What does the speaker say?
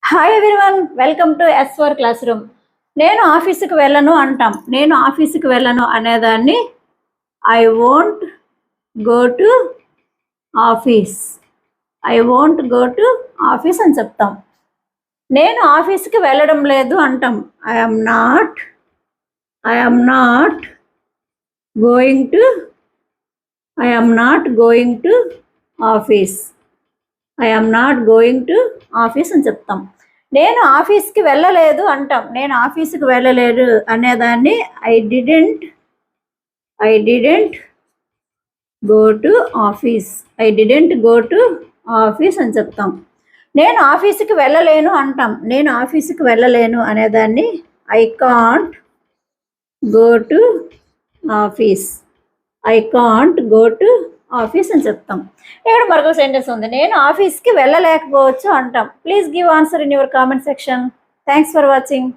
Hi everyone, welcome to S4 classroom. నేను ఆఫీస్కి వెళ్ళను అంటాం. నేను ఆఫీస్కి వెళ్ళను అనేదాన్ని I won't go to office. I won't go to office అని చెప్తాం. నేను ఆఫీస్కి వెళ్ళడం లేదు అంటాం. I am not going to office. I am not going to office అని చెప్తాం. నేను ఆఫీస్కి వెళ్ళలేదు అంటాం. నేను ఆఫీస్కి వెళ్ళలేదు అనేదాన్ని I didn't go to office. I didn't go to office అని చెప్తాం. నేను ఆఫీస్కి వెళ్ళలేను అంటాం. నేను ఆఫీస్కి వెళ్ళలేను అనేదాన్ని I can't go to office. I can't go to office అని చెప్తాం. ఇక్కడ మరొక సెంటెన్స్ ఉంది, నేను ఆఫీస్కి వెళ్ళలేకపోవచ్చు అంటాం. Please give answer in your comment section. Thanks for watching.